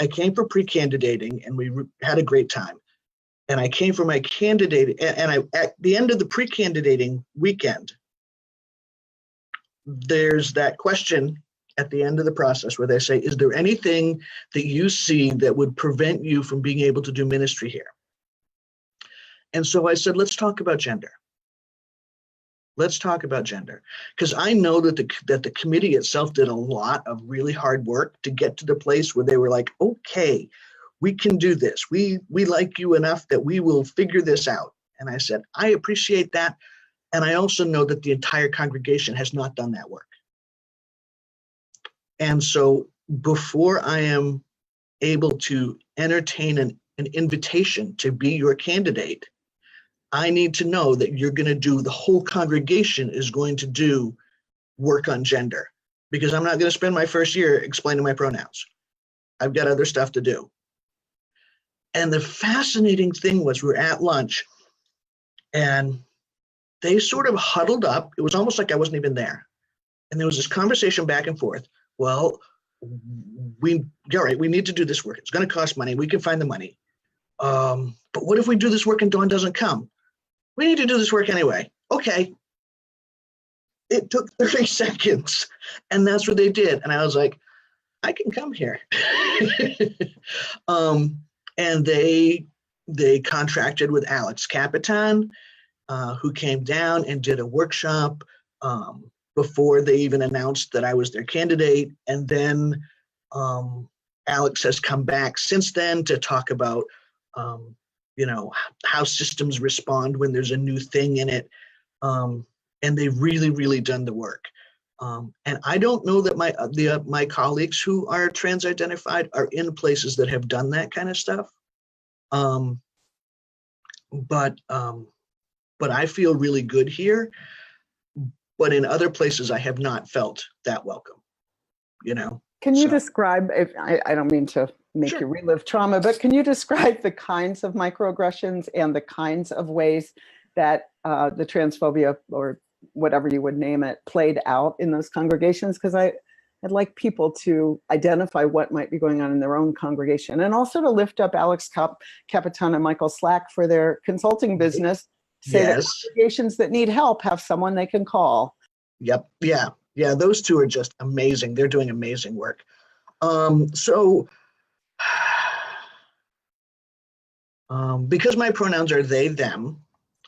Speaker 4: I came for pre-candidating, and we had a great time. And I came for my candidate, and at the end of the pre-candidating weekend, there's that question at the end of the process where they say, is there anything that you see that would prevent you from being able to do ministry here? And so I said, let's talk about gender. Let's talk about gender. Because I know that the committee itself did a lot of really hard work to get to the place where they were like, okay, we can do this. We like you enough that we will figure this out. And I said, I appreciate that. And I also know that the entire congregation has not done that work. And so before I am able to entertain an invitation to be your candidate, I need to know that you're going to do, the whole congregation is going to do work on gender, because I'm not going to spend my first year explaining my pronouns. I've got other stuff to do. And the fascinating thing was, we were at lunch and they sort of huddled up. It was almost like I wasn't even there. And there was this conversation back and forth. Well, we need to do this work. It's going to cost money. We can find the money. But what if we do this work and Dawn doesn't come? We need to do this work anyway. Okay. It took 30 seconds, and that's what they did. And I was like, I can come here. And they contracted with Alex Capitan, who came down and did a workshop before they even announced that I was their candidate. And then Alex has come back since then to talk about how systems respond when there's a new thing in it. And they've really, really done the work. And I don't know that my colleagues who are trans identified are in places that have done that kind of stuff. But I feel really good here. But in other places, I have not felt that welcome,
Speaker 1: Can you describe, I don't mean to make
Speaker 4: Sure.
Speaker 1: you relive trauma, but can you describe the kinds of microaggressions and the kinds of ways that the transphobia, or whatever you would name it, played out in those congregations? Because I I'd like people to identify what might be going on in their own congregation, and also to lift up Alex Capitan and Michael Slack for their consulting business. Say that congregations that need help have someone they can call.
Speaker 4: Yep. Yeah. Yeah. Those two are just amazing. They're doing amazing work. Because my pronouns are they, them,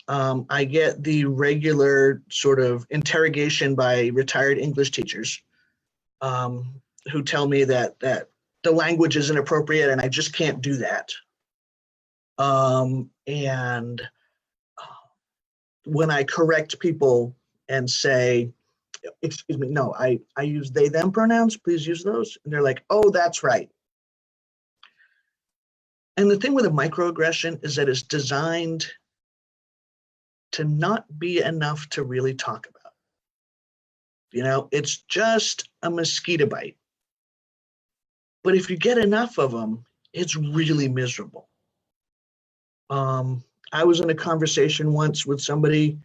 Speaker 4: I get the regular sort of interrogation by retired English teachers who tell me that the language is inappropriate and I just can't do that. And when I correct people and say, excuse me, no, I use they, them pronouns, please use those. And they're like, oh, that's right. And the thing with a microaggression is that it's designed to not be enough to really talk about. You know, it's just a mosquito bite. But if you get enough of them, it's really miserable. I was in a conversation once with somebody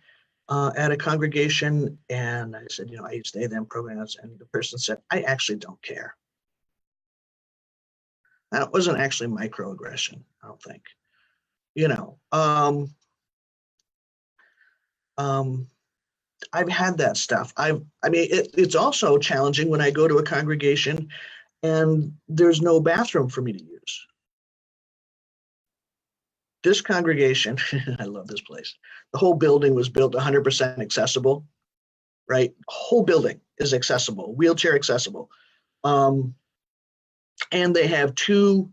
Speaker 4: at a congregation, and I said, you know, I use they, them pronouns, and the person said, I actually don't care. That wasn't actually microaggression, I don't think. You know, I've had that stuff. I mean, it's also challenging when I go to a congregation and there's no bathroom for me to use. This congregation, I love this place. The whole building was built 100% accessible, right? The whole building is accessible, wheelchair accessible. And they have two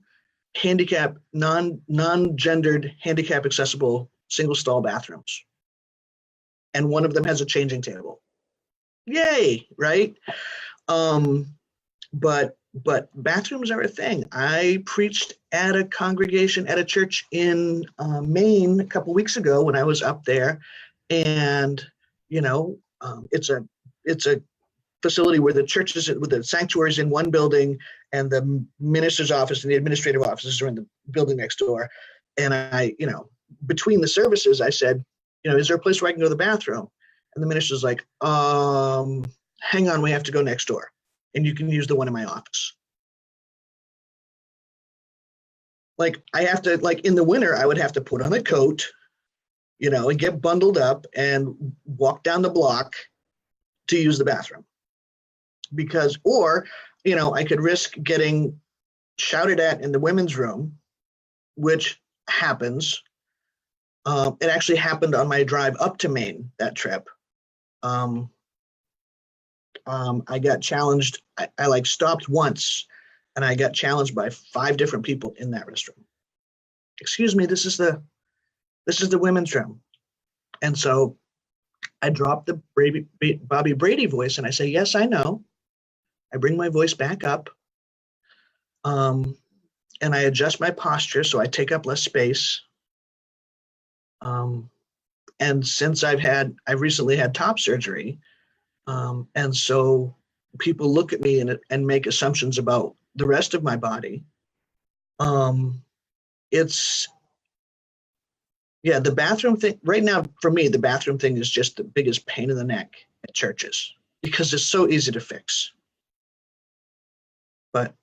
Speaker 4: handicap, non-gendered handicap accessible single stall bathrooms. And one of them has a changing table. Yay, right? But bathrooms are a thing. I preached at a congregation at a church in Maine a couple weeks ago when I was up there, and you know, it's a facility where the churches, with the sanctuaries in one building, and the minister's office and the administrative offices are in the building next door. And I, you know, between the services, I said, you know, is there a place where I can go to the bathroom? And the minister's like, hang on, we have to go next door. And you can use the one in my office. Like I have to, like in the winter, I would have to put on a coat, you know, and get bundled up and walk down the block to use the bathroom. Because, or, you know, I could risk getting shouted at in the women's room, which happens. It actually happened on my drive up to Maine, that trip. I got challenged. I like stopped once and I got challenged by 5 different people in that restroom. Excuse me, this is the women's room. And so I dropped the Bobby Brady voice and I say, yes, I know. I bring my voice back up. And I adjust my posture so I take up less space. And since I've recently had top surgery, and so people look at me and make assumptions about the rest of my body. The bathroom thing right now for me, the bathroom thing is just the biggest pain in the neck at churches because it's so easy to fix. But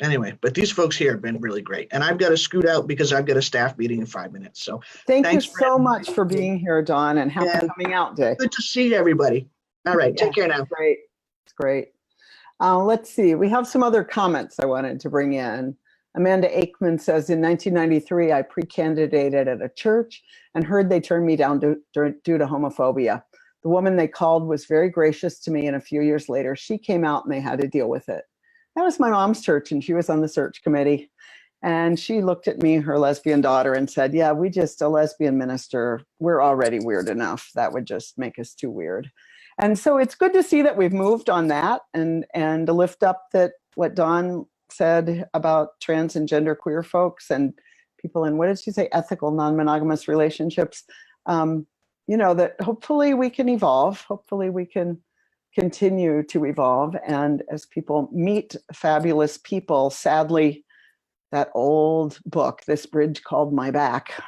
Speaker 4: anyway, but these folks here have been really great. And I've got to scoot out because I've got a staff meeting in 5 minutes. So
Speaker 1: thank you so much for being here, Dawn, and happy coming out day.
Speaker 4: Good to see everybody. All right, take care now.
Speaker 1: Great. It's great. Let's see. We have some other comments I wanted to bring in. Amanda Aikman says, in 1993, I pre-candidated at a church and heard they turned me down due to homophobia. The woman they called was very gracious to me, and a few years later, she came out and they had to deal with it. That was my mom's church, and she was on the search committee. And she looked at me, her lesbian daughter, and said, yeah, a lesbian minister, we're already weird enough. That would just make us too weird. And so it's good to see that we've moved on that and to lift up that what Dawn said about trans and gender queer folks and people in, what did she say, ethical non-monogamous relationships, you know, that hopefully we can evolve. Hopefully we can continue to evolve. And as people meet fabulous people, sadly, that old book, This Bridge Called My Back,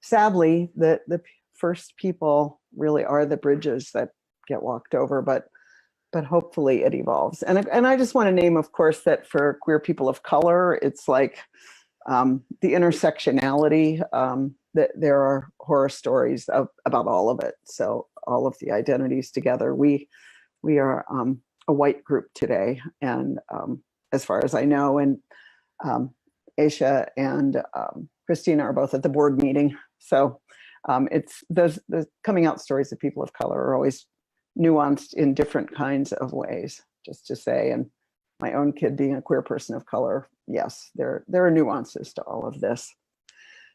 Speaker 1: sadly, the first people really are the bridges that get walked over, but but hopefully it evolves. And I just want to name, of course, that for queer people of color, it's like the intersectionality, that there are horror stories about all of it. So all of the identities together. We are a white group today, and as far as I know, and Aisha and Christina are both at the board meeting. So it's the coming out stories of people of color are always nuanced in different kinds of ways, just to say. And my own kid being a queer person of color, yes, there are nuances to all of this.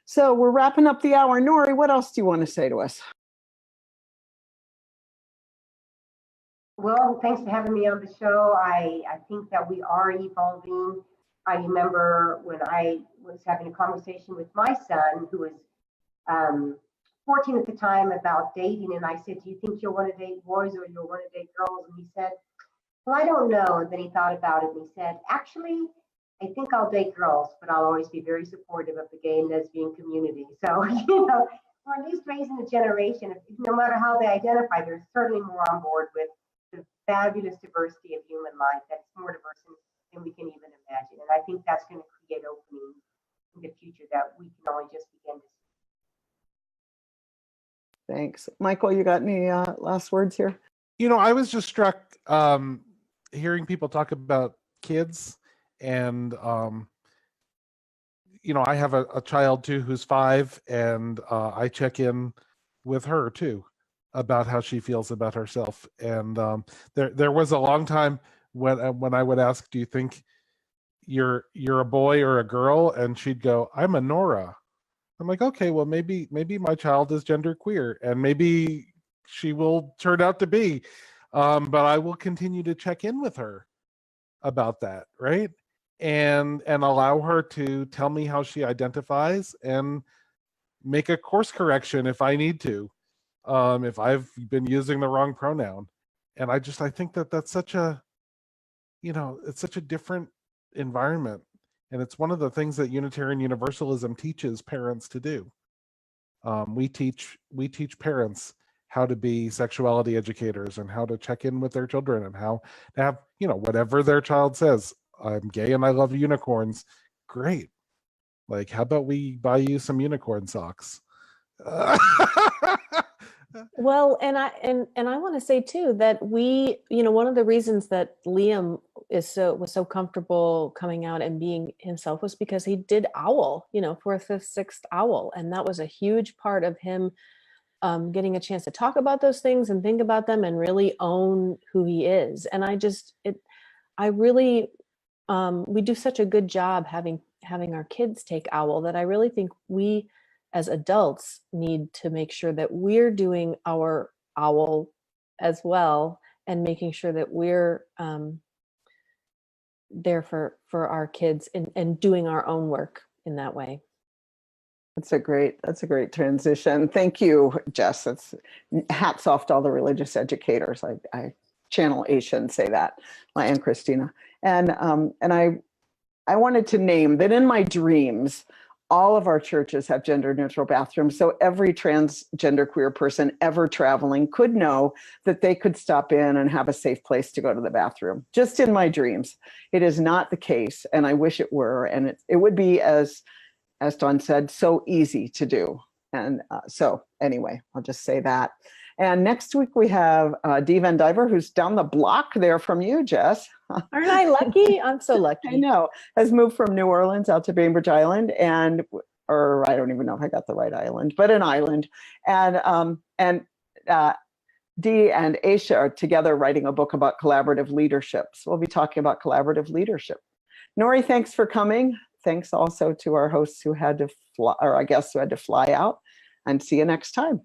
Speaker 1: So we're wrapping up the hour. Nori, what else do you want to say to us?
Speaker 6: Well, thanks for having me on the show. I think that we are evolving. I remember when I was having a conversation with my son, who was 14 at the time, about dating. And I said, do you think you'll want to date boys or you'll want to date girls? And he said, well, I don't know. And then he thought about it and he said, actually, I think I'll date girls, but I'll always be very supportive of the gay and lesbian community. So, we're at least raising a generation, no matter how they identify, they're certainly more on board with the fabulous diversity of human life that's more diverse than we can even imagine. And I think that's going to create openings in the future that we can only just begin to see.
Speaker 1: Thanks. Michael, you got any last words here?
Speaker 2: I was just struck hearing people talk about kids, and I have a child too who's 5, and I check in with her too about how she feels about herself. And there was a long time when I would ask, do you think you're a boy or a girl? And she'd go, I'm a Nora. I'm like, okay, well, maybe my child is genderqueer, and maybe she will turn out to be, but I will continue to check in with her about that, right? And allow her to tell me how she identifies and make a course correction if I need to, if I've been using the wrong pronoun. And I think that's such a, it's such a different environment. And it's one of the things that Unitarian Universalism teaches parents to do. We teach parents how to be sexuality educators and how to check in with their children and how to have, whatever their child says, I'm gay and I love unicorns. Great. Like, how about we buy you some unicorn socks?
Speaker 3: Well, and I want to say too that we, one of the reasons that Liam was so comfortable coming out and being himself was because he did OWL, 4th, 5th, 6th OWL, and that was a huge part of him getting a chance to talk about those things and think about them and really own who he is. And we do such a good job having our kids take OWL that I really think we as adults need to make sure that we're doing our OWL as well, and making sure that we're there for our kids and doing our own work in that way.
Speaker 1: That's a great transition. Thank you, Jess. It's hats off to all the religious educators. I channel Aisha and say that, and Christina. And I wanted to name that in my dreams, all of our churches have gender neutral bathrooms. So every transgender queer person ever traveling could know that they could stop in and have a safe place to go to the bathroom. Just in my dreams. It is not the case, and I wish it were. And it would be, as Dawn said, so easy to do. And so anyway, I'll just say that. And next week we have Dee Van Diver, who's down the block there from you, Jess.
Speaker 3: Aren't I lucky? I'm so lucky.
Speaker 1: I know. Has moved from New Orleans out to Bainbridge Island, or I don't even know if I got the right island, but an island. And Dee and Aisha are together writing a book about collaborative leadership. So we'll be talking about collaborative leadership. Nori, thanks for coming. Thanks also to our hosts who had to fly, or I guess who had to fly out. And see you next time.